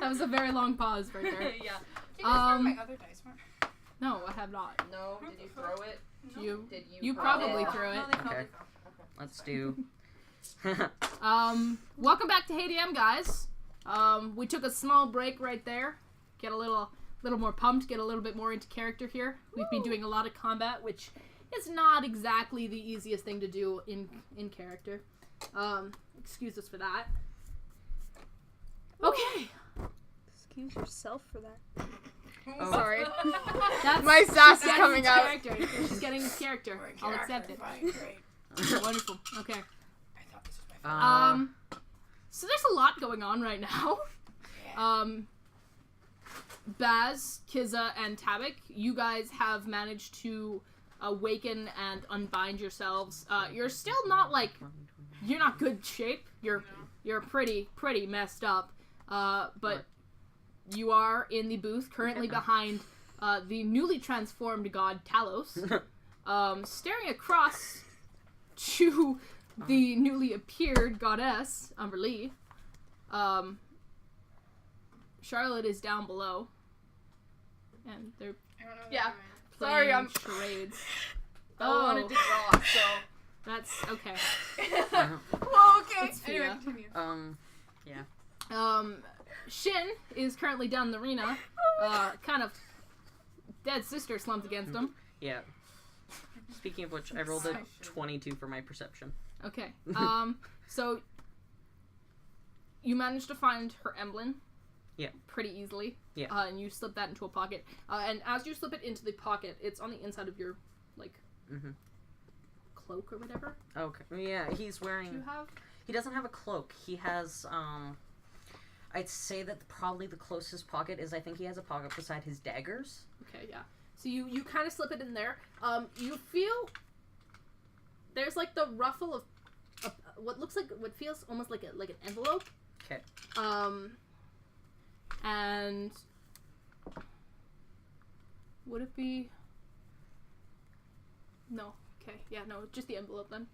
That was a very long pause right there. Yeah. Did you throw my other dice mark? No, I have not. No, did you throw it? You. Did You throw probably it? threw it. No, they fell, Okay. they fell. Let's do. Welcome back to Hey DM, guys. We took a small break right there. Get a little more pumped, get a little bit more into character here. We've been doing a lot of combat, which is not exactly the easiest thing to do in character. Excuse us for that. Okay. Excuse yourself for that. Oh. Sorry. That's My sass is getting coming into out. character. She's getting into character. I'll accept it. Fine, great. Wonderful. Okay. I thought this was my favorite. So there's a lot going on right now. Baz, Ciza, and Tabik, you guys have managed to awaken and unbind yourselves. You're still not you're not good shape. You're pretty messed up. But you are in the booth, currently behind the newly transformed god Talos, staring across to the newly appeared goddess Umberlee. Charlotte is down below, and they're I don't know Yeah. playing Sorry, I'm- charades. I wanted to draw, so. That's okay. Well, okay. It's Anyway, Fia. continue. Shyn is currently down in the arena, kind of dead sister slumped against him. Yeah. Speaking of which, I rolled a 22 for my perception. Okay. So you managed to find her emblem. Yeah. Pretty easily. Yeah. And you slip that into a pocket. And as you slip it into the pocket, it's on the inside of your cloak or whatever. Okay. Yeah, he's wearing. Do you have? He doesn't have a cloak. He has. I'd say that probably the closest pocket is I think he has a pocket beside his daggers. Okay. Yeah. So you kind of slip it in there. You feel there's the ruffle of what feels almost like an envelope. Okay. And would it be? No. Okay. Yeah. No. Just the envelope then.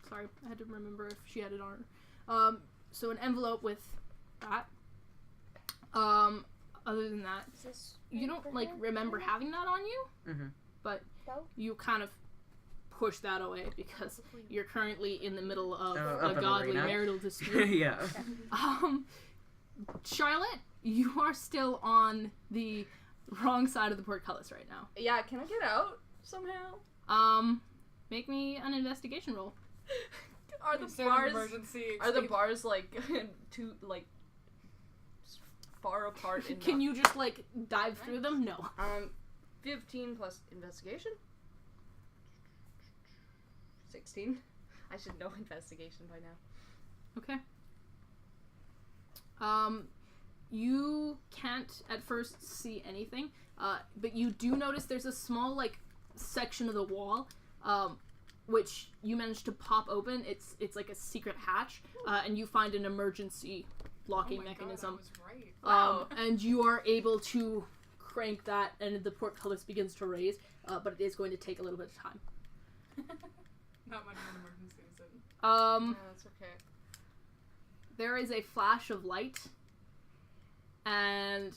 Sorry, I had to remember if she had it on her. So an envelope with that. Other than that, you don't remember having that on you. Mm-hmm. But No? you kind of push that away because you're currently in the middle of Of a an godly arena. marital dispute. Yeah. Charlotte, you are still on the wrong side of the portcullis right now. Yeah, can I get out somehow? Make me an investigation roll. Are the It's an bars emergency are the escape. bars too far apart? In Can you just dive through them? No. 15 plus investigation. 16. I should know investigation by now. Okay. You can't at first see anything, but you do notice there's a small section of the wall, which you managed to pop open. It's like a secret hatch, and you find an emergency locking Oh my mechanism. God, I was right. Wow. And you are able to crank that, and the portcullis begins to raise, but it is going to take a little bit of time. Not much of an emergency, is it? No, that's okay. There is a flash of light, and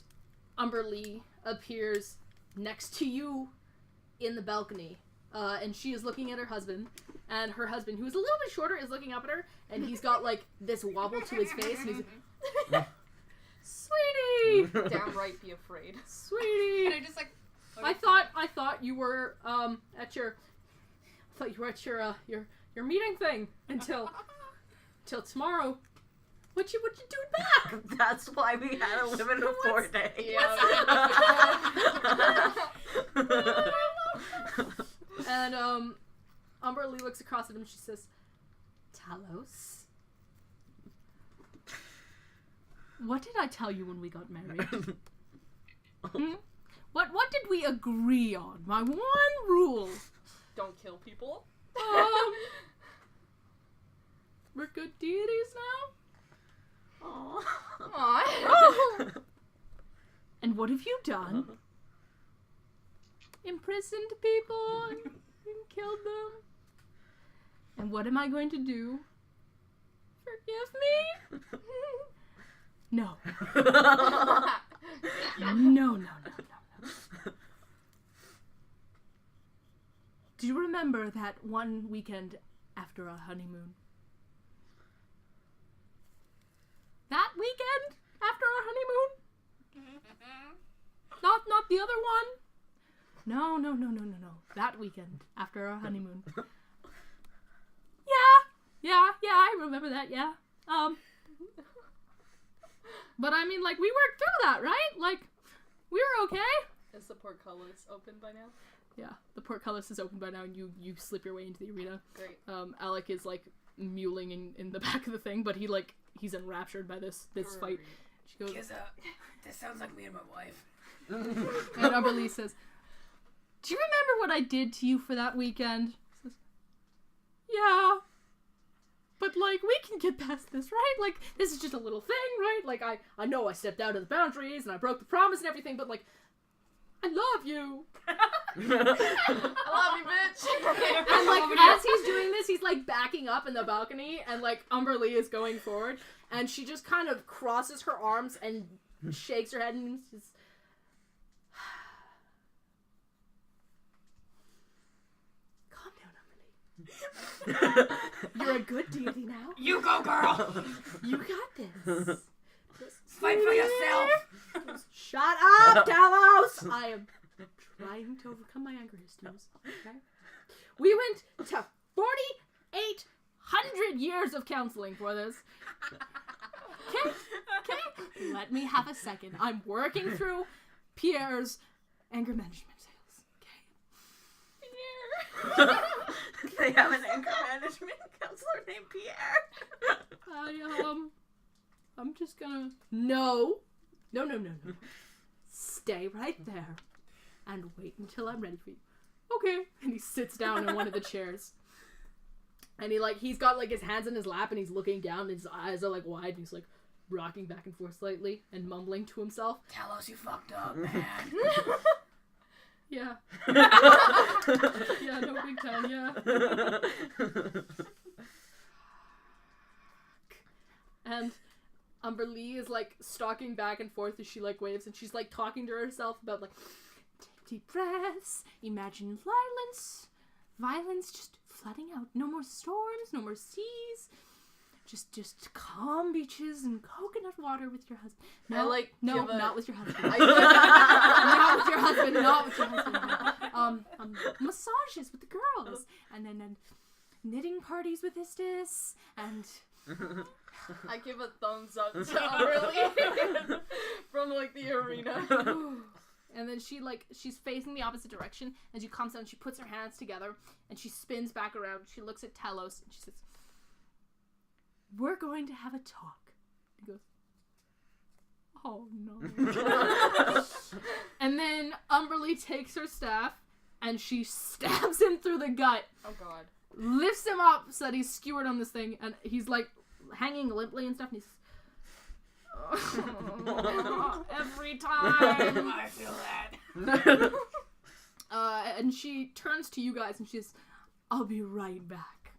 Umberlee appears next to you in the balcony, and she is looking at her husband, and her husband, who is a little bit shorter, is looking up at her, and he's got this wobble to his face, and he's sweetie, Damn right, be afraid. sweetie. And I just I thought you were at your your meeting thing until tomorrow. What you doing back? That's why we had a limit of 4 days. Yeah. And Umberlee looks across at him and she says, Talos, what did I tell you when we got married? What did we agree on? My one rule. Don't kill people. We're good deities now? Aww. And what have you done? Imprisoned people and killed them. And what am I going to do? Forgive me? No. No. Do you remember that one weekend after our honeymoon? That weekend after our honeymoon? Not the other one? No. That weekend after our honeymoon. Yeah, I remember that, yeah. But I mean, like, we worked through that, right? Like, we were okay. Is the portcullis open by now? Yeah, the portcullis is open by now, and you slip your way into the arena. Great. Alec is, like, mewling in the back of the thing, but he's enraptured by this fight. She goes, Ciza, this sounds like me and my wife. and Umberlee says, do you remember what I did to you for that weekend? She says, yeah. But, like, we can get past this, right? Like, this is just a little thing, right? Like, I know I stepped out of the boundaries and I broke the promise and everything, but, like, I love you. I love you, bitch. And, like, as he's doing this, he's, like, backing up in the balcony, and, like, Umberlee is going forward, and she just kind of crosses her arms and shakes her head and just... Calm down, Umberlee. You're a good deity now. You go, girl! You got this. Fight for yourself! Shut up, Talos! I am trying to overcome my anger issues. Okay? We went to 4,800 years of counseling for this. Okay? Let me have a second. I'm working through Pierre's anger management skills. Okay? They have an anger management counselor named Pierre. I'm just gonna... No. Stay right there and wait until I'm ready for you. Okay. And he sits down in one of the chairs. And he's got, like, his hands in his lap and he's looking down and his eyes are, like, wide and he's, like, rocking back and forth slightly and mumbling to himself. Talos, you fucked up, man. Yeah. Yeah, no big time, yeah. And Umberlee is, like, stalking back and forth as she, like, waves, and she's, like, talking to herself about, like, take deep breaths, imagine violence just flooding out. No more storms, no more seas. Just calm beaches and coconut water with your husband. No, not with your husband. Not with your husband. Massages with the girls. And then knitting parties with Istis. And... I give a thumbs up to Umberlee from, like, the arena. And then she's facing the opposite direction. As you come down, she puts her hands together and she spins back around. She looks at Talos and she says, we're going to have a talk. He goes, oh no. And then Umberlee takes her staff and she stabs him through the gut. Oh god. Lifts him up so that he's skewered on this thing, and he's, like, hanging limply and stuff, and he's every time. I feel that. And she turns to you guys and she says, I'll be right back.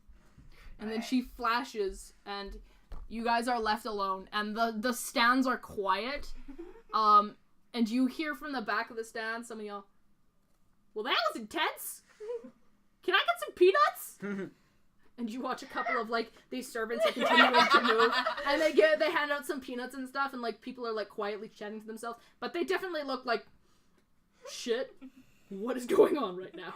And then she flashes and you guys are left alone and the stands are quiet. And you hear from the back of the stand some of y'all, well, that was intense. Can I get some peanuts? And you watch a couple of, like, these servants are continuing to move, and they hand out some peanuts and stuff, and, like, people are, like, quietly chatting to themselves, but they definitely look like, shit, what is going on right now?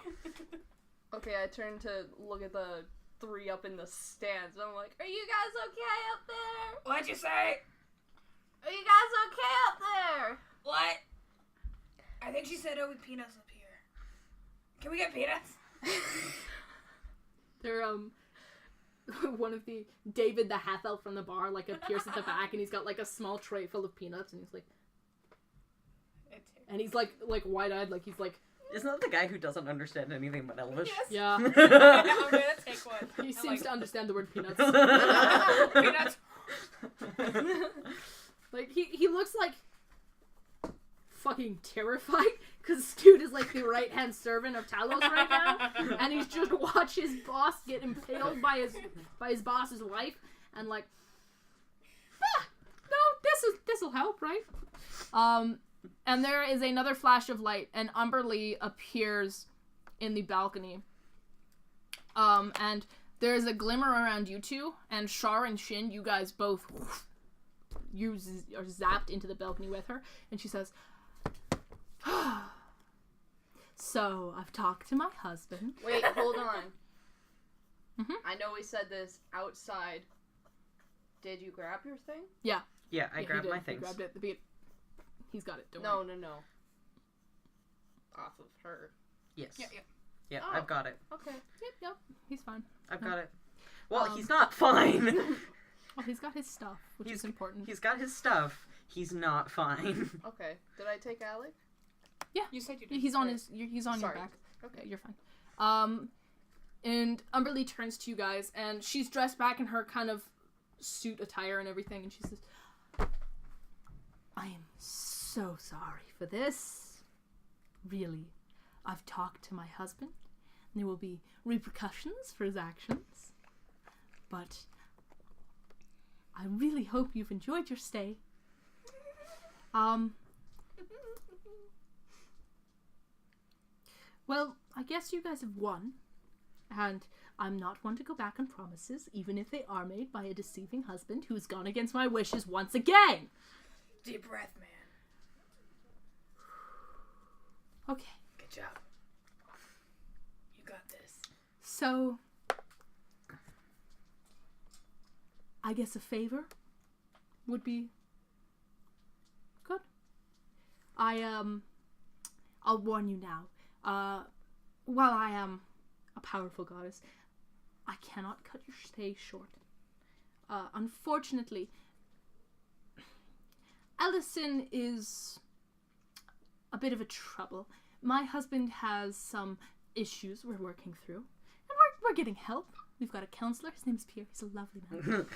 Okay, I turn to look at the three up in the stands, and I'm like, are you guys okay up there? What'd you say? Are you guys okay up there? What? I think she said with peanuts up here. Can we get peanuts? They're, one of the, David the half-elf from the bar, like, appears at the back, and he's got, like, a small tray full of peanuts, and he's like, and he's, like, wide-eyed, like, he's, like, isn't that the guy who doesn't understand anything but Elvish? Yes. yeah. I'm gonna take one. He seems to understand the word peanuts. Peanuts. Like, he looks, like, fucking terrified, because this dude is, like, the right-hand servant of Talos right now, and he's just watched his boss get impaled by his boss's wife, and, like, no, this'll help, right? And there is another flash of light, and Umberlee appears in the balcony. And there's a glimmer around you two, and Shar and Shyn, you guys both are zapped into the balcony with her, and she says, "So, I've talked to my husband." Wait, hold on. Mhm. I know we said this outside. Did you grab your thing? Yeah, I Yeah, grabbed he my did. things. He grabbed it. The beat. He's got it. Don't worry. No. Off of her. Yes. Yeah. Yeah, Oh. I've got it. Okay. Yep. He's fine. I've got it. Well, Um, he's not fine. Well, he's got his stuff, which is important. He's got his stuff. He's not fine. Okay. Did I take Alec? You said you did. He's on he's on Sorry. your back. Okay. Yeah, you're fine. And Umberlee turns to you guys, and she's dressed back in her kind of suit attire and everything, and she says, "I am so sorry for this. Really. I've talked to my husband, and there will be repercussions for his actions. But I really hope you've enjoyed your stay. Well, I guess you guys have won, and I'm not one to go back on promises, even if they are made by a deceiving husband who's gone against my wishes once again." Deep breath, man. Okay, Good job. You got this. so I guess a favor would be good. I'll warn you now. While I am a powerful goddess, I cannot cut your stay short. Unfortunately, Ellison is a bit of a trouble. My husband has some issues we're working through, and we're getting help. We've got a counselor. His name's Pierre. He's a lovely man.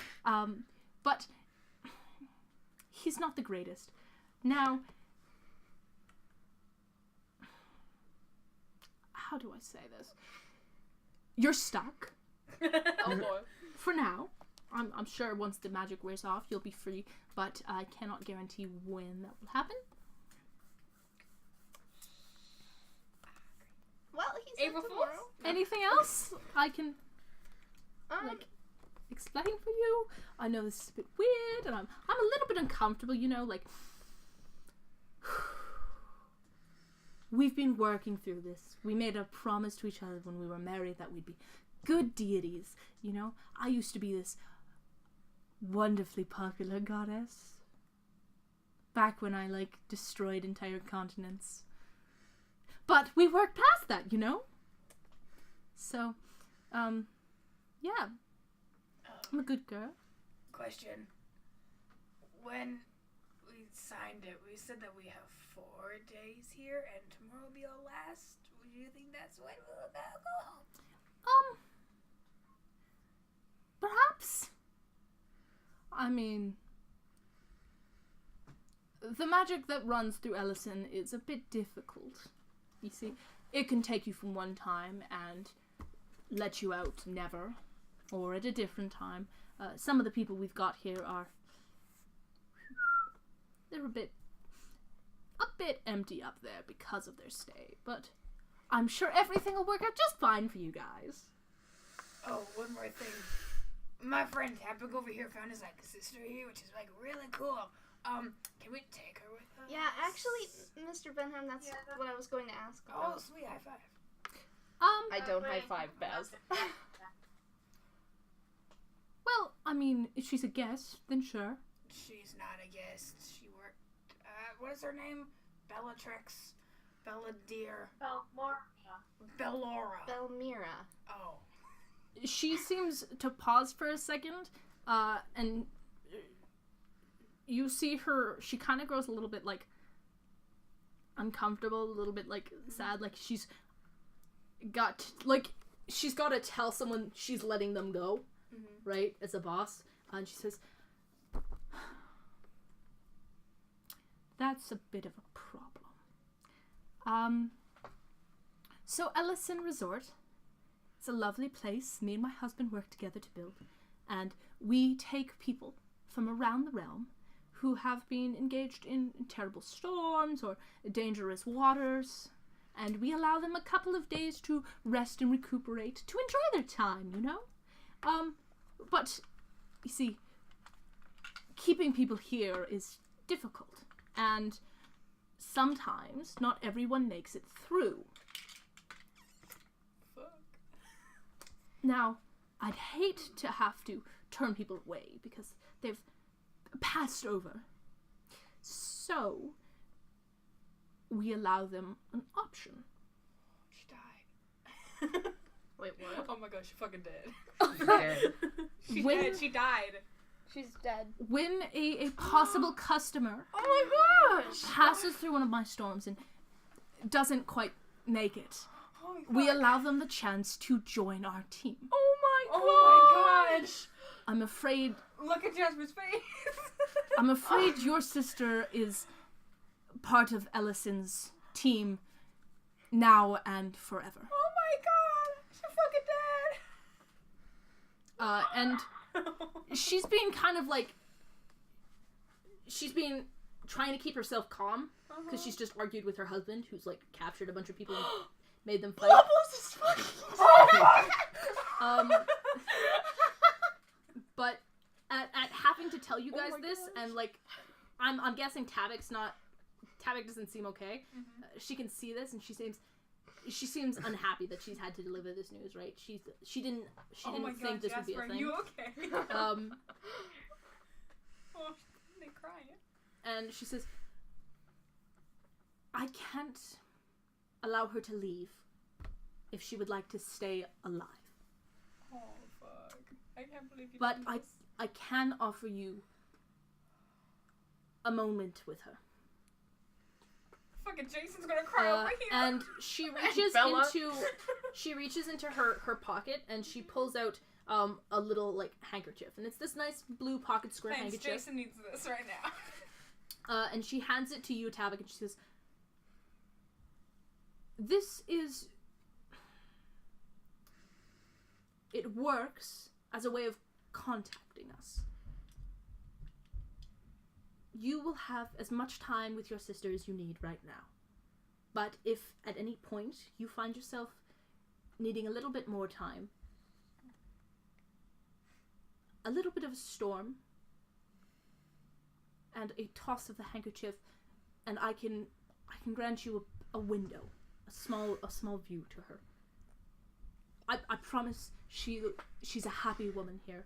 But he's not the greatest. Now, how do I say this? You're stuck Oh boy. for now. I'm sure once the magic wears off, you'll be free, but I cannot guarantee when that will happen. Well, he's April tomorrow. Fool's? Anything else I can Um, explain for you? I know this is a bit weird, and I'm a little bit uncomfortable, like we've been working through this. We made a promise to each other when we were married that we'd be good deities, I used to be this wonderfully popular goddess back when I destroyed entire continents. But we worked past that, So, yeah. I'm a good girl. Question. When we signed it, we said that we have 4 days here, and tomorrow will be our last. Do you think that's when we'll go home? Perhaps. I mean, the magic that runs through Ellison is a bit difficult. You see, it can take you from one time and let you out never, or at a different time. Some of the people we've got here they're a bit empty up there because of their stay, but I'm sure everything will work out just fine for you guys. Oh, one more thing. My friend Tabik over here found his sister here, which is really cool. Can we take her with us? yeah, actually, Mr. Benham, that's what I was going to ask. Oh, sweet, high five. I don't high five Baz. Well, I mean, if she's a guest, then sure. She's not a guest. She worked. What is her name? Bellatrix. Belladeer. Bellora. Belmira. Oh. She seems to pause for a second, and you see her, she kind of grows a little bit, uncomfortable, a little bit, sad, she's got to tell someone she's letting them go, right, as a boss, and she says, "That's a bit of a problem. So Ellison Resort, it's a lovely place me and my husband work together to build, and we take people from around the realm who have been engaged in terrible storms or dangerous waters, and we allow them a couple of days to rest and recuperate, to enjoy their time, you know? But, you see, keeping people here is difficult, and sometimes not everyone makes it through. Fuck. Now, I'd hate to have to turn people away because they've passed over. So, we allow them an option. She died. Wait, what? Oh my god, she fucking dead. Dead. She When- dead. She died. She's dead. When a possible customer Oh my gosh! passes through one of my storms and doesn't quite make it, Holy we fuck. allow them the chance to join our team. Oh my Oh my gosh! I'm afraid Look at Jasper's face. I'm afraid your sister is part of Ellison's team now and forever. Oh my god. She's fucking And dead. she's been kind of like, she's been trying to keep herself calm because she's just argued with her husband, who's like captured a bunch of people and made them fight. But at having to tell you guys this, and like, I'm guessing Tabik doesn't seem okay. She can see this, and she seems unhappy that she's had to deliver this news. Right? She didn't Oh my think god, this would be a Jasper, thing. are you okay? Oh, They crying. and she says, I can't allow her to leave if she would like to stay alive. Oh fuck. I can't believe you But did this. I can offer you a moment with her. Fucking Jason's gonna cry over here. And she reaches Bella. into her pocket and she pulls out a little like handkerchief, and it's this nice blue pocket square Thanks, handkerchief. Jason needs this right now. And she hands it to you, Tabik, and she says, "This is. It works as a way of contacting us. You will have as much time with your sister as you need right now. But if at any point you find yourself needing a little bit more time, a little bit of a storm, and a toss of the handkerchief, and I can grant you a window, a small view to her. I promise she's a happy woman here.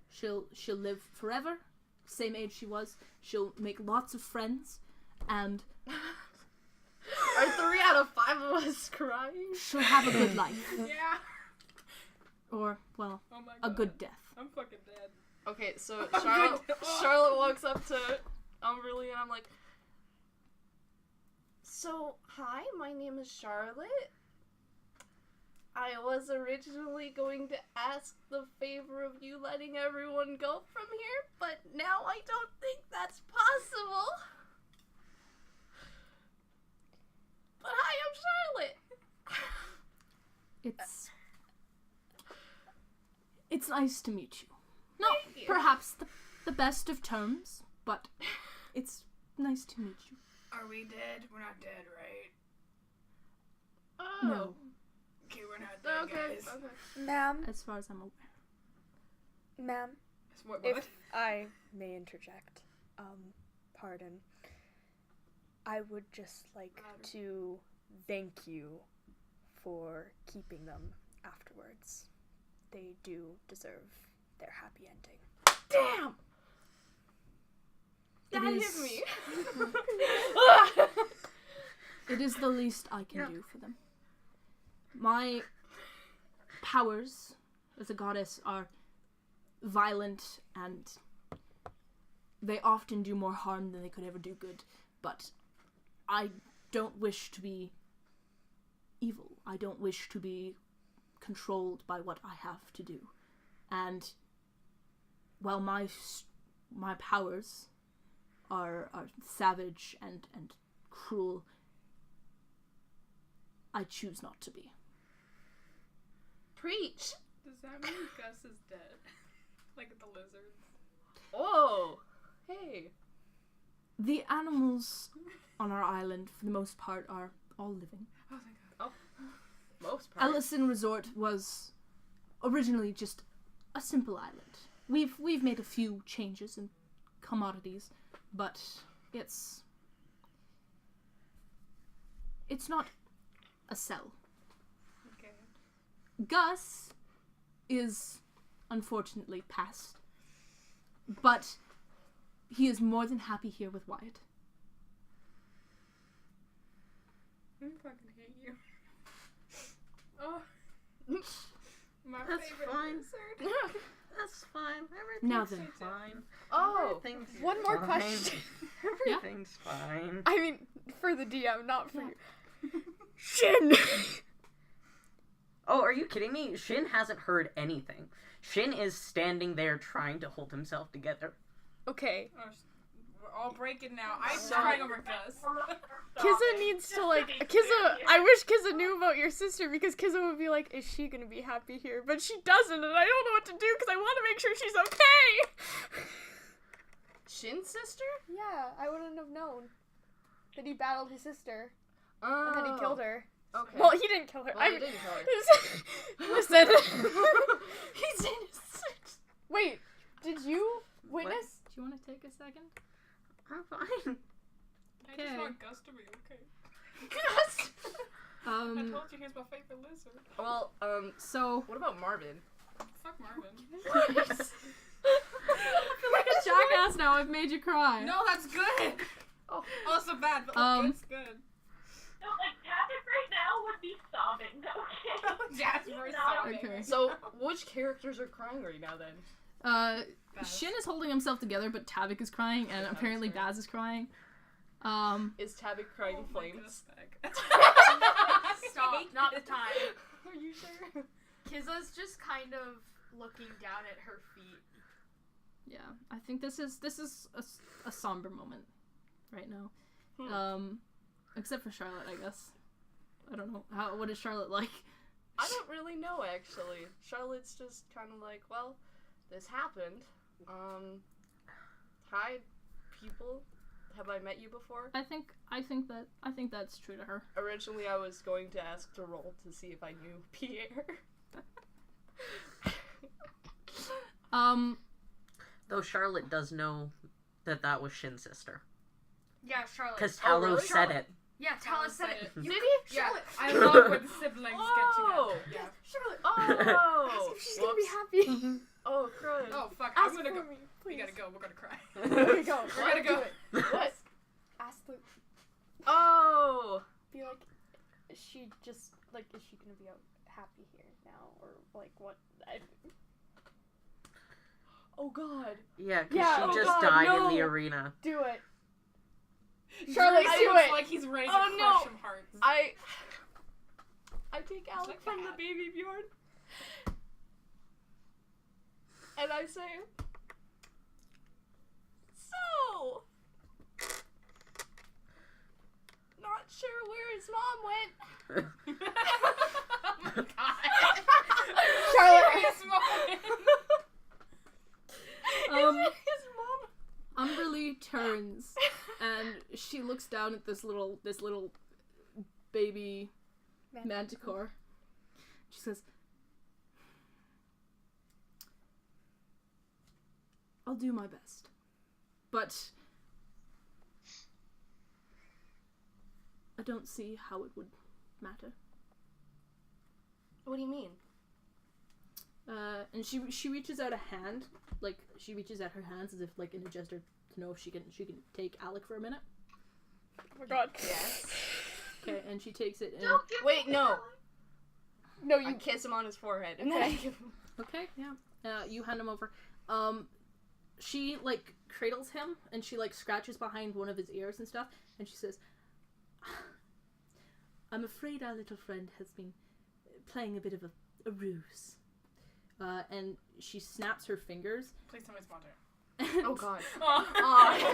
She'll live forever, same age she was. She'll make lots of friends, and Are 3 out of 5 of us crying? she'll have a good life, Yeah. or well, Oh my a god. good death." I'm fucking dead. Okay, so Oh Charlotte walks up to Umberlee and I'm like, so, hi, my name is Charlotte. I was originally going to ask the favor of you letting everyone go from here, but now I don't think that's possible. But hi, I'm Charlotte. It's nice to meet you. Not Thank you. perhaps the best of terms, but it's nice to meet you. Are we dead? We're not dead, right? Oh. No, Okay, we're not dead, Okay, guys. okay. Ma'am, as far as I'm aware. ma'am, What? if I may interject, pardon, I would just like to thank you for keeping them afterwards. They do deserve their happy ending. Damn! It That is- hit me. It is the least I can Yeah. do for them. My powers as a goddess are violent, and they often do more harm than they could ever do good, but I don't wish to be evil. I don't wish to be controlled by what I have to do. And while my powers are savage and cruel, I choose not to be. Preach. Does that mean Gus is dead? Like the lizards? Oh. Hey. The animals on our island, for the most part, are all living. Oh, thank God. Most part. Ellison Resort was originally just a simple island. We've made a few changes in commodities, but it's not a cell. Okay. Gus is unfortunately passed, but he is more than happy here with Wyatt. I fucking hate you. Oh. My That's favorite fine. lizard. That's fine. Now Everything's then. fine. Oh, Everything's one more fine. question. Everything's fine. I mean, for the DM, not for you. Shyn! Oh, are you kidding me? Shyn hasn't heard anything. Shyn is standing there trying to hold himself together. Okay. Oh, we're all breaking now. I'm So- crying over Gus. Kiza needs to, like, Kiza, I wish Kiza knew about your sister, because Kiza would be like, is she gonna be happy here? But she doesn't, and I don't know what to do, because I want to make sure she's okay! Shyn's sister? Yeah, I wouldn't have known that he battled his sister, Oh. and then he killed her. Okay. Well, he didn't kill her. Well, I he mean, didn't kill her. Listen. He's innocent. Wait, did you witness? Do you want to take a second? I'm fine. I just want Gus to be okay. Gus! I Um, told you he's my favorite lizard. Well, so what about Marvin? Fuck Marvin. I feel like a jackass now. I've made you cry. No, that's good. Oh. Also bad, but it's good. No, like, Tabik right now would be sobbing, okay? Jasper is No. sobbing. Okay. So, which characters are crying right now then? Baz. Shyn is holding himself together, but Tabik is crying, and apparently crying. Baz is crying. Is Tabik crying Oh my flames? Gus bag. Stop, not the time. Are you sure? Kiza's just kind of looking down at her feet. Yeah, I think this is a somber moment right now. Except for Charlotte, I guess. I don't know. What is Charlotte like? I don't really know, actually. Charlotte's just kind of like, well, this happened. Hi, people. Have I met you before? I think that's true to her. Originally, I was going to ask to roll to see if I knew Pierre. Though Charlotte does know that was Shyn's sister. Yeah, Charlotte. Because Oh, Talos really? said it. Yeah, Talos said it. Did he? Yeah, Charlotte. I love when siblings Oh. get together. Yeah. Charlotte. Oh. Ask if she's gonna be Whoops. happy. Oh, crud. Oh fuck, Ask I'm gonna for go. me, We please. gotta go. We're gonna cry. There you go. We're gonna go. Do it. What? Ask the. Oh. Be like, is she just like? Is she gonna be out happy here now, or like what? Oh God. Yeah, because Yeah, she oh just God, died no. in the arena. Do it. Charlotte, Drake do looks it. like he's ready to Oh, crush no. some hearts. I take Alec like from the that. baby Bjorn. And I say, so, not sure where his mom went. Oh my god. Charlotte. Serious moment. His mom. Umberlee turns and she looks down at this little baby manticore. She says, "I'll do my best, but I don't see how it would matter." What do you mean? And she reaches out a hand, like she reaches out her hands as if like in a gesture to know if she can take Alec for a minute. Oh my God. Yes. Okay, and she takes it. And, Don't give Wait, me no. that. No, I you. kiss him on his forehead and then I give him. okay, yeah. You hand him over. She like cradles him and she like scratches behind one of his ears and stuff, and she says, "I'm afraid our little friend has been playing a bit of a ruse." And she snaps her fingers. Please tell me it's Bonter. and- Oh God. Oh.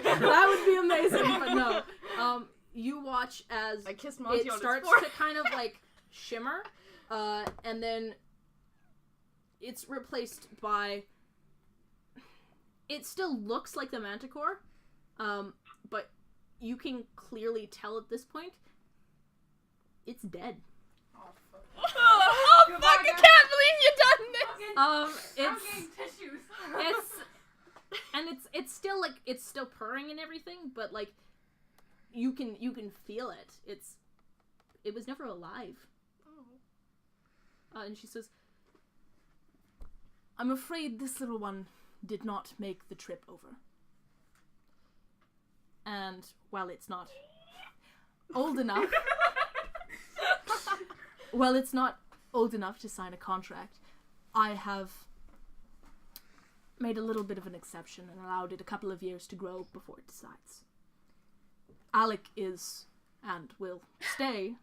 that would be amazing, but no. You watch as I kissed Monty it on starts his to forehead. kind of like shimmer, and then it's replaced by. It still looks like the manticore, but you can clearly tell at this point it's dead. Oh, fuck. Oh, Goodbye, fuck, I guys. can't believe you done this! I'm It's getting tissues. it's still like it's still purring and everything, but like you can feel it. It was never alive. And she says, "I'm afraid this little one did not make the trip over. And while it's not old enough, to sign a contract, I have made a little bit of an exception and allowed it a couple of years to grow before it decides. Alec is, and will stay,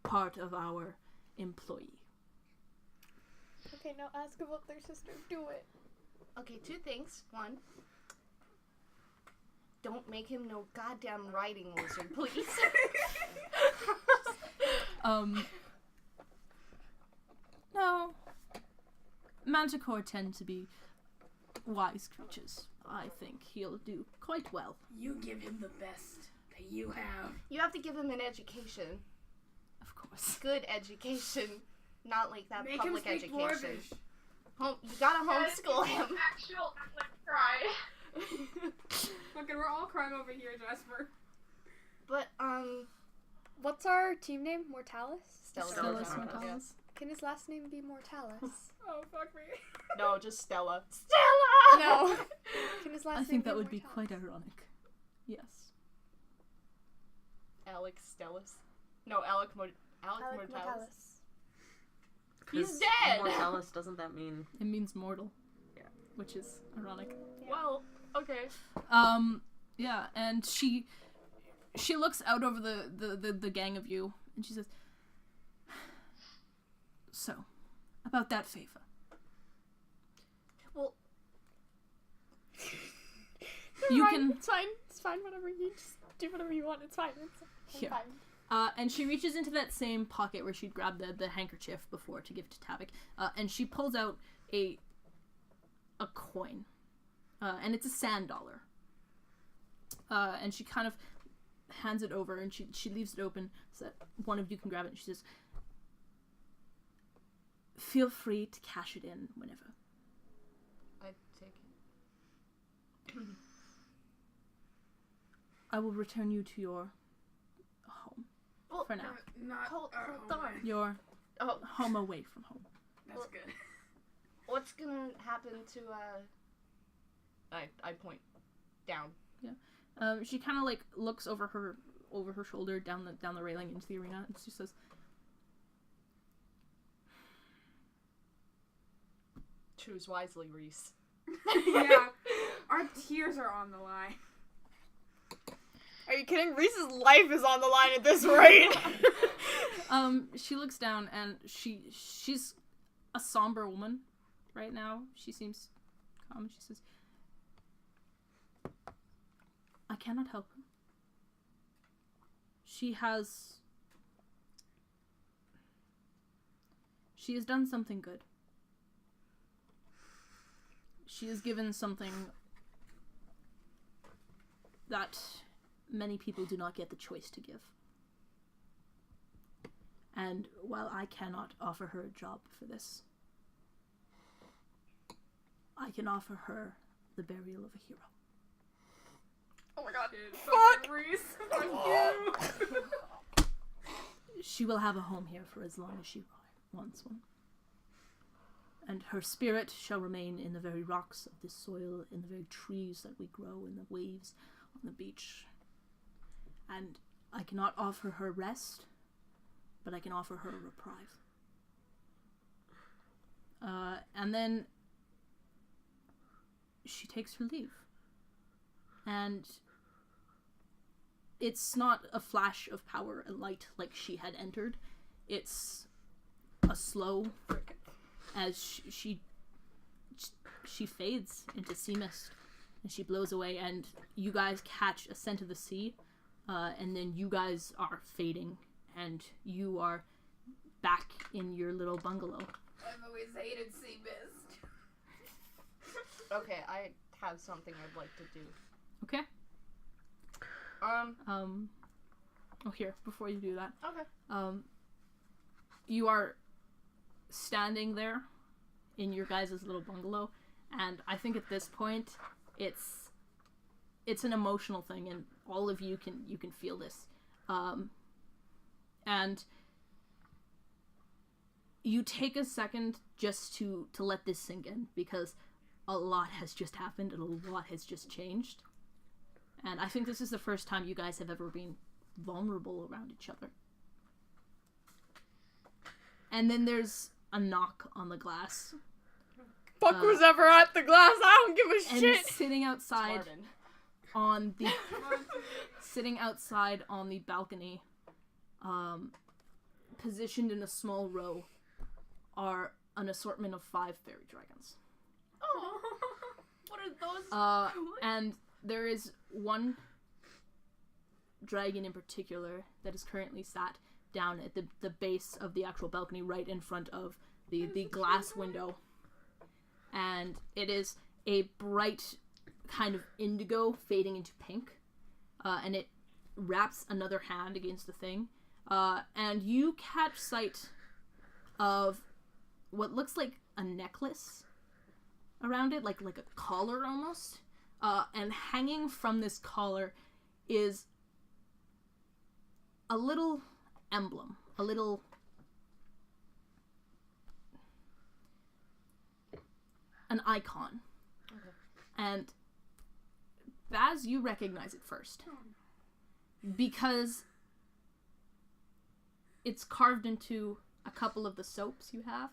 part of our employee." Okay, now ask about their sister. Do it. Okay, 2 things. 1, don't make him no goddamn riding lizard, please. No. Manticore tend to be wise creatures. I think he'll do quite well. You give him the best that you have. You have to give him an education. Of course. Good education. Not like that Make public him speak education. Dwarvish. You gotta homeschool him. Actual cry. Fucking, we're all crying over here, Jasper. But, What's our team name? Mortalis? Stella's Mortalis. Can his last name be Mortalis? Oh, fuck me. no, just Stella. No. Can his last I name think be that would be Mortalis? quite ironic. Yes. Alex Stellas. No, Alec Mortalis. Mortalis. He's 'Cause dead! Mortalis, doesn't that mean... It means mortal. Yeah. Which is ironic. Yeah. Well, okay. Yeah, and she looks out over the gang of you, and she says, "So, about that favor." Well, You Fine, can... It's fine. It's fine. Whatever. You just do whatever you want. It's fine. I'm Here. fine. And she reaches into that same pocket where she'd grabbed the handkerchief before to give to Tabik, and she pulls out a coin, and it's a sand dollar. And she kind of hands it over, and she leaves it open so that one of you can grab it, and she says, "Feel free to cash it in whenever." I take it. I will return you to your home. Well, For now. Not Hold our on. home. Your Oh, home away from home. That's Well- good. what's gonna happen to, I point down. She kind of like looks over her shoulder down the railing into the arena, and she says, Choose wisely, Reese. Yeah. Our tears are on the line. Are you kidding? Reese's life is on the line at this rate. She looks down, and she's a somber woman right now. She seems calm. She says, "I cannot help her. She has done something good. She has given something that many people do not get the choice to give. And while I cannot offer her a job for this, I can offer her the burial of a hero. Oh my god. Fuck! Reese. Fuck you! She will have a home here for as long as she wants one. And her spirit shall remain in the very rocks of this soil, in the very trees that we grow, in the waves on the beach. And I cannot offer her rest, but I can offer her a reprieve." And then she takes her leave. And it's not a flash of power and light like she had entered. It's a slow, as she fades into sea mist, and she blows away, and you guys catch a scent of the sea, and then you guys are fading, and you are back in your little bungalow. I've always hated sea mist. Okay, I have something I'd like to do. Okay? Oh, here, before you do that. Okay. You are standing there in your guys' little bungalow, and I think at this point, it's an emotional thing, and all of you can feel this. And you take a second just to let this sink in, because a lot has just happened and a lot has just changed. And I think this is the first time you guys have ever been vulnerable around each other. And then there's a knock on the glass. Fuck who's ever at the glass, I don't give a shit! And sitting outside on the balcony, positioned in a small row, are an assortment of 5 fairy dragons. Oh, what are those? And there is one dragon in particular that is currently sat down at the base of the actual balcony, right in front of the glass window. And it is a bright kind of indigo fading into pink. And it wraps another hand against the thing. And you catch sight of what looks like a necklace around it, like a collar almost. And hanging from this collar is a little emblem, an icon. Okay. And Baz, you recognize it first. Because it's carved into a couple of the soaps you have,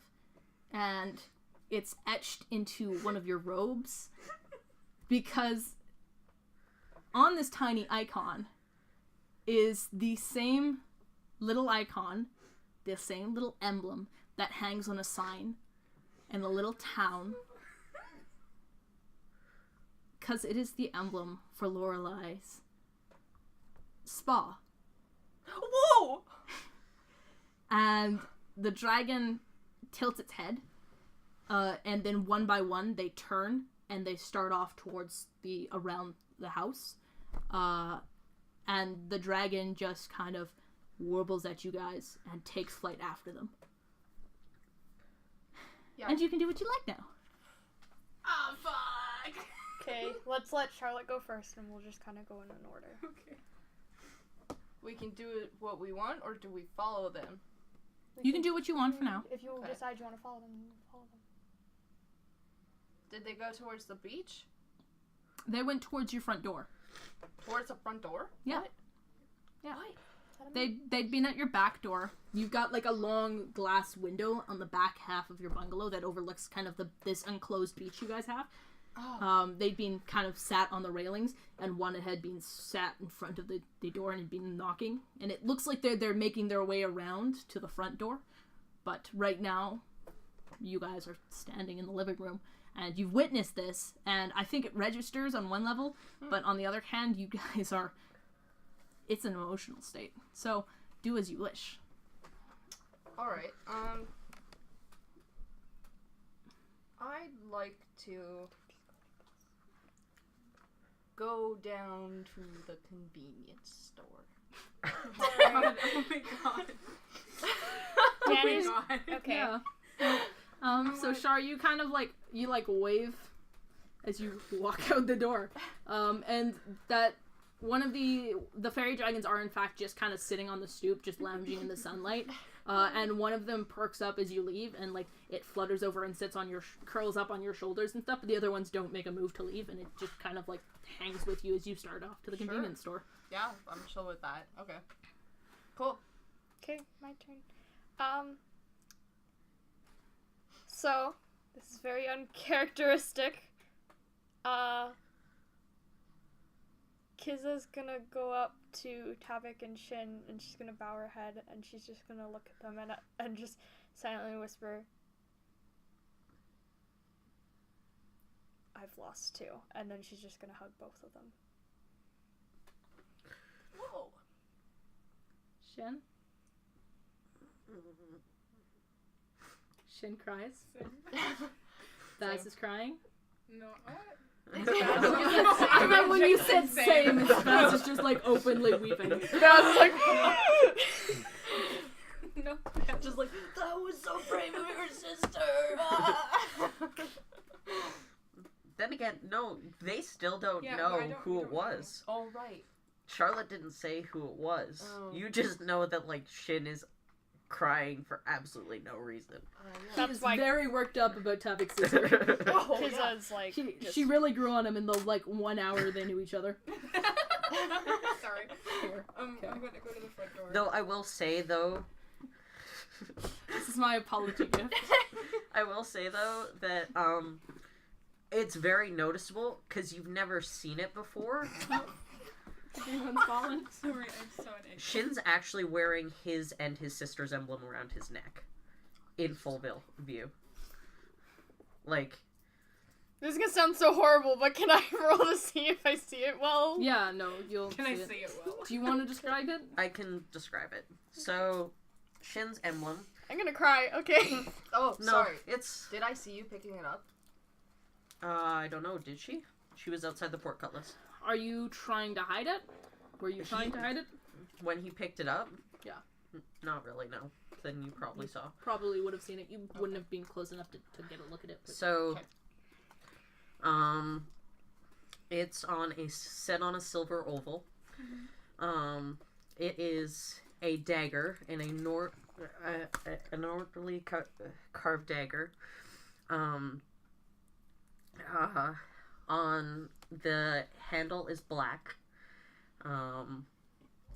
and it's etched into one of your robes, because on this tiny icon is the same little icon, the same little emblem that hangs on a sign in a little town, because it is the emblem for Lorelei's spa. Whoa! And the dragon tilts its head, and then one by one they turn and they start off towards around the house, and the dragon just kind of warbles at you guys and takes flight after them. Yeah. And you can do what you like now. Oh, fuck! Okay, let's let Charlotte go first, and we'll just kind of go in an order. Okay. We can do what we want, or do we follow them? You can do what you want for now. If you decide you want to follow them, follow them. Did they go towards the beach? They went towards your front door. Towards the front door? Yeah. What? Yeah. What? They'd been at your back door. You've got like a long glass window on the back half of your bungalow that overlooks kind of this enclosed beach you guys have. Oh. They'd been kind of sat on the railings, and one had been sat in front of the door and had been knocking. And it looks like they're making their way around to the front door. But right now, you guys are standing in the living room, and you've witnessed this, and I think it registers on one level, but on the other hand, you guys are... It's an emotional state. So, do as you wish. Alright, I'd like to go down to the convenience store. Oh my god. Oh my god. Okay. Yeah. So Shar, you kind of you wave as you walk out the door. And that one of the fairy dragons are in fact just kind of sitting on the stoop, just lounging in the sunlight. And one of them perks up as you leave, and it flutters over and sits on curls up on your shoulders and stuff, but the other ones don't make a move to leave, and it just kind of hangs with you as you start off to the convenience store. Yeah, I'm chill with that. Okay. Cool. Okay, my turn. So, this is very uncharacteristic. Ciza's gonna go up to Tabik and Shyn, and she's gonna bow her head, and she's just gonna look at them and just silently whisper, "I've lost 2," and then she's just gonna hug both of them. Whoa. Shyn? Shyn cries. Baz is crying. No, what? I meant when you said same, and Spaz is just like openly weeping. Spaz is like, No. Just like, that was so brave of your sister. Then again, no, they still don't Yeah, know I don't- who we it don't know. was. All right. Charlotte didn't say who it was. Oh. You just know that, like, Shyn is crying for absolutely no reason. That's She's why very worked up about Tabik's sister. Oh, yeah. Kiza's like, She really grew on him in the, like, 1 hour they knew each other. Sorry. Here. I'm gonna go to the front door. Though I will say, though, This is my apology gift. I will say, though, that, it's very noticeable, because you've never seen it before. Everyone's fallen. Sorry, I'm so angry. Shin's actually wearing his and his sister's emblem around his neck. In full view. Like, this is gonna sound so horrible, but can I roll to see if I see it well? Yeah, no, you'll Can I see it. see it well? Do you want to describe it? I can describe it. So, Shin's emblem. I'm gonna cry, okay. Oh, No, sorry. it's... Did I see you picking it up? I don't know, did she? She was outside the portcullis. Are you trying to hide it? Were you trying to hide it? When he picked it up? Yeah. Not really, no. Then you probably saw. Probably would have seen it. You wouldn't have been close enough to get a look at it. But... So, it's set on a silver oval. It is a dagger in an orderly carved dagger. On the handle is black, and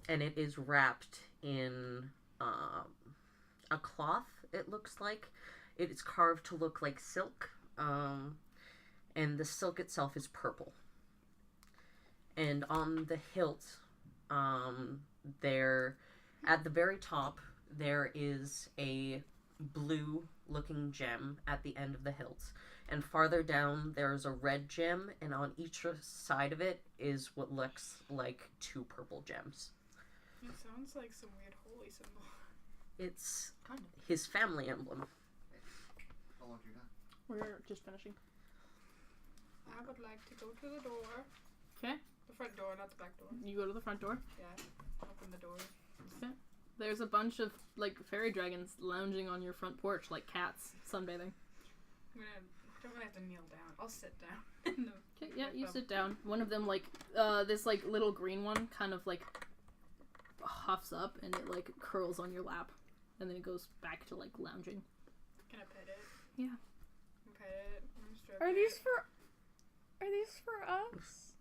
it is wrapped in a cloth. It looks like it is carved to look like silk, and the silk itself is purple. And on the hilt, there, at the very top, there is a blue-looking gem at the end of the hilt. And farther down, there's a red gem, and on each side of it is what looks like 2 purple gems. It sounds like some weird holy symbol. It's Kind of. his family emblem. How long do you got? We're just finishing. I would like to go to the door. Okay. The front door, not the back door. You go to the front door. Yeah. Open the door. There's a bunch of, like, fairy dragons lounging on your front porch like cats sunbathing. Don't really have to kneel down. I'll sit down. Okay, yeah, you sit down. One of them, like, this, like, little green one kind of, like, huffs up and it, like, curls on your lap. And then it goes back to, like, lounging. Can I pet it? Yeah. Pet it. Stroke Are it. these for us?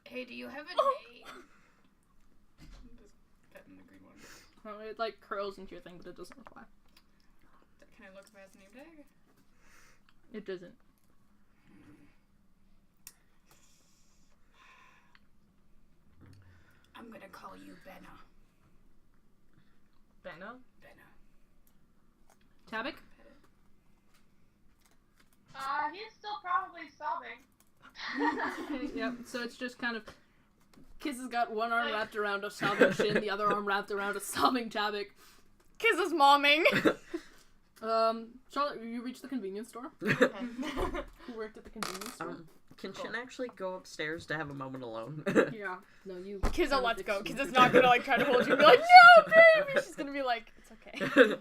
Hey, do you have a Oh. name? I'm just petting the green one. It, like, curls into your thing, but it doesn't reply. Can I look past the name tag? It doesn't. I'm gonna call you Benna. Benna? Benna. Tabik? Pet it. He's still probably sobbing. Yep, so it's just kind of... Kiz has got one arm wrapped around a sobbing Shyn, the other arm wrapped around a sobbing Tabik. Kiza's momming. Charlotte, you reached the convenience store? Okay. Who worked at the convenience store? Can Shin actually go upstairs to have a moment alone? Yeah. No, you... Kiza, let's go. Kiza's not gonna like try to hold you and be like, no, baby. She's gonna be like, it's okay.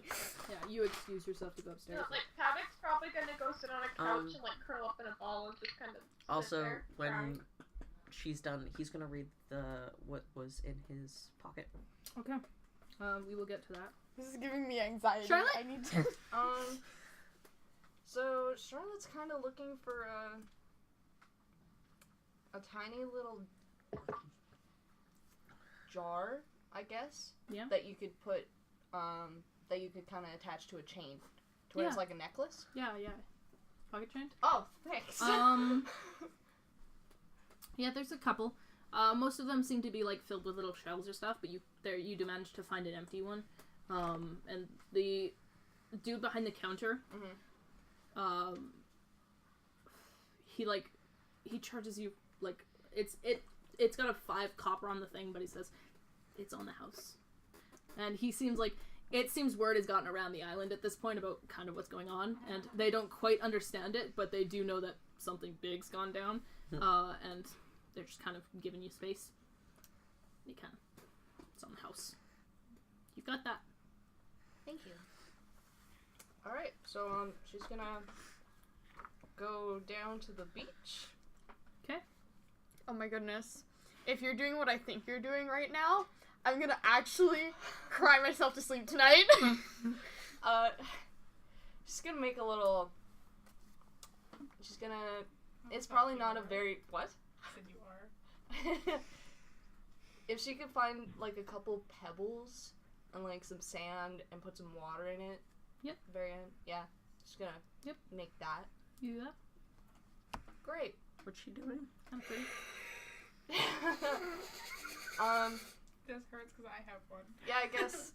Yeah, you excuse yourself to go upstairs. No, like, Tabik's probably gonna go sit on a couch and, like, curl up in a ball and just kind of sit Also, there, when crying. she's done, he's gonna read what was in his pocket. Okay. We will get to that. This is giving me anxiety. Charlotte? I need to. So Charlotte's kind of looking for a tiny little jar, I guess. Yeah. That you could put, that you could kind of attach to a chain, to where it's Yeah. like a necklace. Yeah. Pocket chain? Oh, thanks. Yeah, there's a couple. Most of them seem to be, like, filled with little shells or stuff, but you do manage to find an empty one. And the dude behind the counter, he charges you, like, it's got a 5 copper on the thing, but he says, it's on the house. And he seems like, it seems word has gotten around the island at this point about kind of what's going on, and they don't quite understand it, but they do know that something big's gone down, and they're just kind of giving you space. You can. It's on the house. You got that. Thank you. Alright, so she's gonna go down to the beach. Oh my goodness. If you're doing what I think you're doing right now, I'm gonna actually cry myself to sleep tonight. She's gonna make a little... She's gonna... It's probably not a very... What? Said you are. If she could find, like, a couple pebbles and, like, some sand and put some water in it. Yep. Very end. Yeah. She's gonna make that. You do that? Great. What's she doing? Kind of pretty. This hurts because I have one. Yeah, I guess,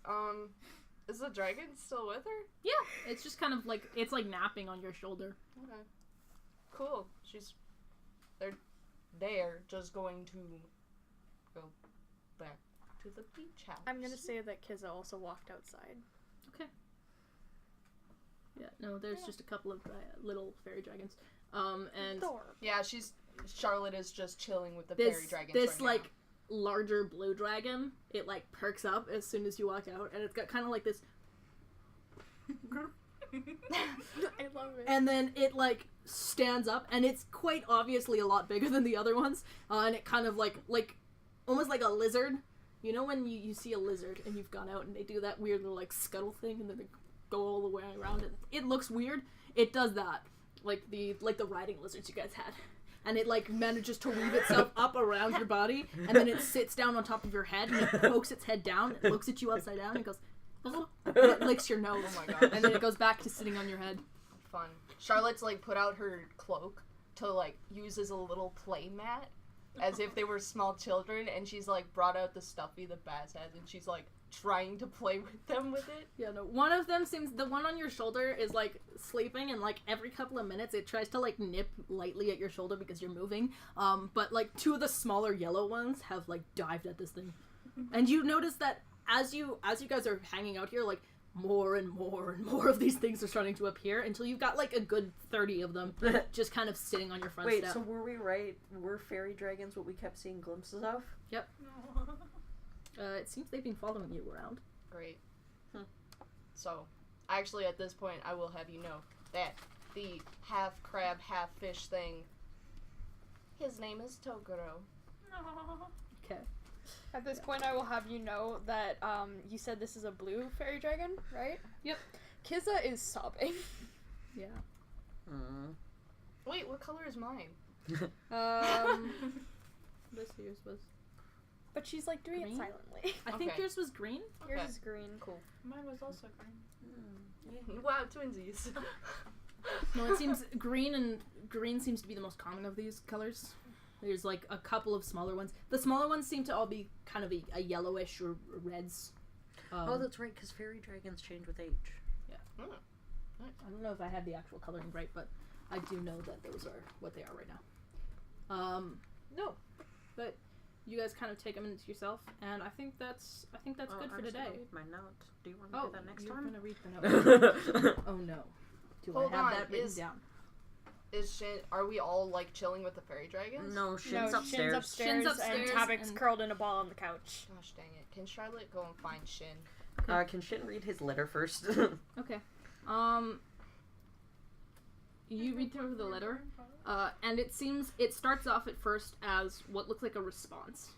is the dragon still with her? Yeah, it's just kind of like, it's like napping on your shoulder. Okay. Cool. They're just going to go back to the beach house. I'm gonna say that Ciza also walked outside. Okay. Yeah, no, there's just a couple of little fairy dragons. And Yeah, Charlotte is just chilling with the fairy dragons this right like larger blue dragon, it like perks up as soon as you walk out, and it's got kind of like this. I love it. And then it like stands up, and it's quite obviously a lot bigger than the other ones. And it kind of like almost like a lizard. You know when you see a lizard and you've gone out and they do that weird little like scuttle thing, and then they go all the way around it. It looks weird. It does that, like the riding lizards you guys had. And it, like, manages to weave itself up around your body, and then it sits down on top of your head, and it pokes its head down, it looks at you upside down, and goes, oh, and it licks your nose. Oh my god. And then it goes back to sitting on your head. Fun. Charlotte's, like, put out her cloak to, like, use as a little play mat, as if they were small children, and she's, like, brought out the stuffy the Baz has, and she's, like, trying to play with them with it. Yeah, no, one of them the one on your shoulder is, like, sleeping, and, like, every couple of minutes it tries to, like, nip lightly at your shoulder because you're moving, but, like, two of the smaller yellow ones have, like, dived at this thing. And you notice that as you guys are hanging out here, like, more and more and more of these things are starting to appear until you've got, like, a good 30 of them just kind of sitting on your front step. Wait, so were we right? Were fairy dragons what we kept seeing glimpses of? Yep. It seems they've been following you around. Great. So, actually, at this point, I will have you know that the half crab, half fish thing, his name is Toguro. Okay. At this point, I will have you know that you said this is a blue fairy dragon, right? Yep. Ciza is sobbing. Yeah. Wait, what color is mine? This year's was. But she's like doing Green? it silently. I think Okay. yours was green. Yours Okay. is green. Cool. Mine was also green. Wow, twinsies. No, it seems green seems to be the most common of these colors. There's like a couple of smaller ones. The smaller ones seem to all be kind of a yellowish or reds. Oh, that's right, because fairy dragons change with age. Yeah. I don't know if I have the actual coloring right, but I do know that those are what they are right now. No, but you guys kind of take a minute to yourself, and I think that's good for today. Read my note. Do you want me to do that next you're time? gonna read the note. Oh no. Do Hold I have on, that written down? Is Shyn, are we all, like, chilling with the fairy dragons? No, Shyn's upstairs. Shyn's upstairs, Shyn's upstairs and Tabik's and- curled in a ball on the couch. Gosh dang it. Can Charlotte go and find Shyn? Can Shyn read his letter first? Okay. You read through the letter, and it starts off at first as what looks like a response.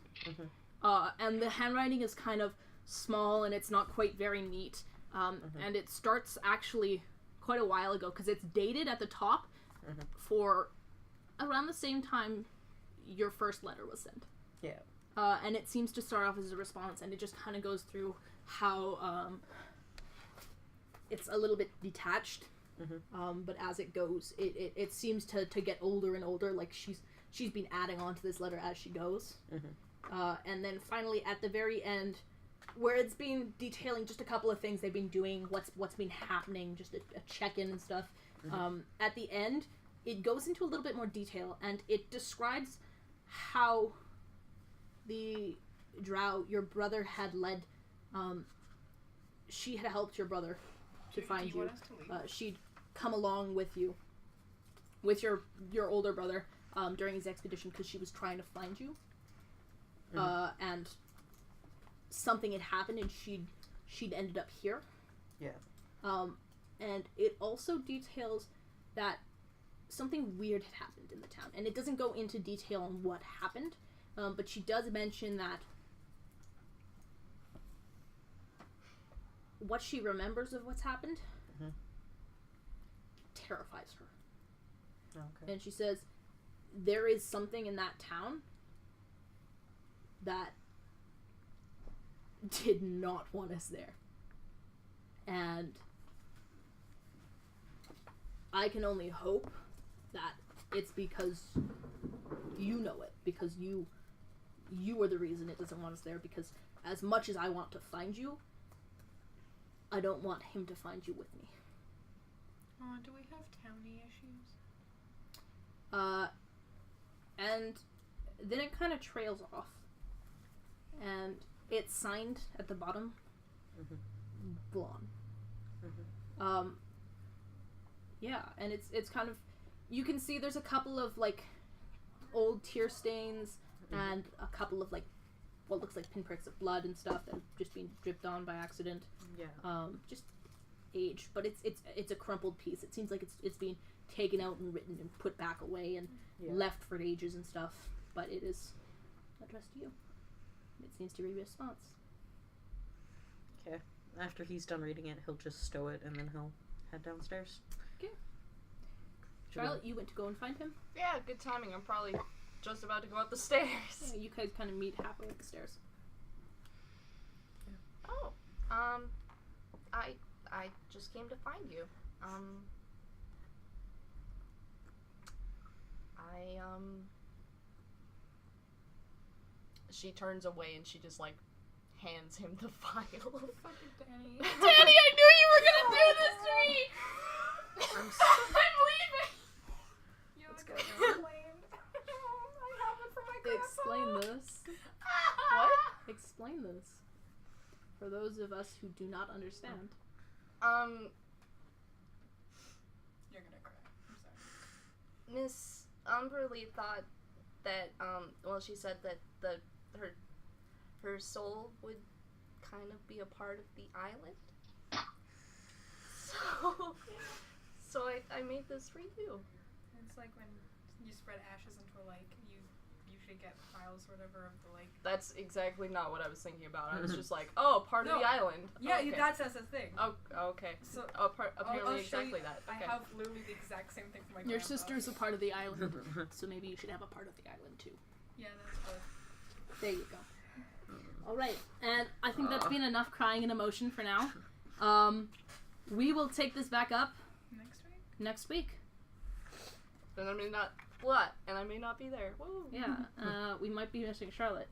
And the handwriting is kind of small, and it's not quite very neat. And it starts actually quite a while ago, because it's dated at the top for around the same time your first letter was sent. Yeah. And it seems to start off as a response, and it just kind of goes through how it's a little bit detached. But as it goes, it seems to get older and older, like she's been adding on to this letter as she goes. And then finally at the very end, where it's been detailing just a couple of things they've been doing, what's been happening, just a check-in and stuff. At the end, it goes into a little bit more detail, and it describes how the drow your brother had led. She had helped your brother to find you. Want us to leave? She'd come along with you, with your older brother, during his expedition because she was trying to find you. And something had happened and she'd ended up here. Yeah. And it also details that something weird had happened in the town. And it doesn't go into detail on what happened, but she does mention that what she remembers of what's happened terrifies her. Okay. And she says, there is something in that town that did not want us there. And I can only hope that it's because you know it. Because you are the reason it doesn't want us there. Because as much as I want to find you, I don't want him to find you with me. Oh, do we have townie issues? And then it kind of trails off. And it's signed at the bottom. Blonde. Yeah, and it's kind of, you can see there's a couple of like old tear stains and a couple of like what looks like pinpricks of blood and stuff that have just been dripped on by accident. Yeah. Just aged, but it's a crumpled piece. It seems like it's being taken out and written and put back away and left for ages and stuff. But it is addressed to you. It seems to be a response. Okay. After he's done reading it, he'll just stow it and then he'll head downstairs. Okay. Charlotte, you went to go and find him? Yeah, good timing. I'm probably just about to go up the stairs. Yeah, you guys kind of meet halfway up the stairs. Oh, I just came to find you. She turns away and she just like hands him the file. Fucking Danny. Danny, I knew you were gonna do this to me! I'm I'm leaving! Let's go. I have it for my grandpa. Explain this. What? Explain this. For those of us who do not understand. You're gonna cry. I'm sorry. Miss Umberlee thought that, well, she said that her soul would kind of be a part of the island. So I made this for you. It's like when you spread ashes into a lake, you usually get files or whatever of the lake. That's exactly not what I was thinking about. I was just like, oh, part of No. the island. Yeah, okay. that's a thing. Oh, okay. So Apparently I'll show exactly you, that. I Okay. have literally the exact same thing for my Your grandpa. sister's a part of the island, so maybe you should have a part of the island too. Yeah, that's good. There you go. Alright, and I think that's been enough crying and emotion for now. We will take this back up next week. Then I may not. What? And I may not be there. Woo. Yeah, we might be missing Charlotte.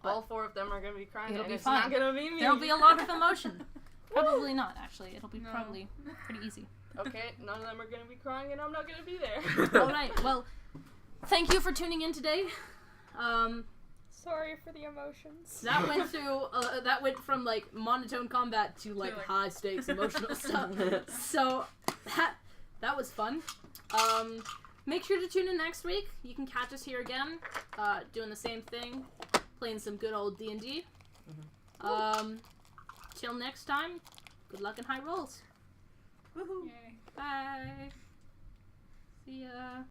All four of them are gonna be crying, It'll and be it's fine. not gonna be me. There'll be a lot of emotion. Probably not, actually. It'll be probably pretty easy. Okay, none of them are gonna be crying, and I'm not gonna be there. Alright, well, thank you for tuning in today. Sorry for the emotions. That went from like monotone combat to like high stakes emotional stuff. So that was fun. Make sure to tune in next week. You can catch us here again, doing the same thing, playing some good old D&D. Till next time, good luck and high rolls. Yay. Bye. See ya.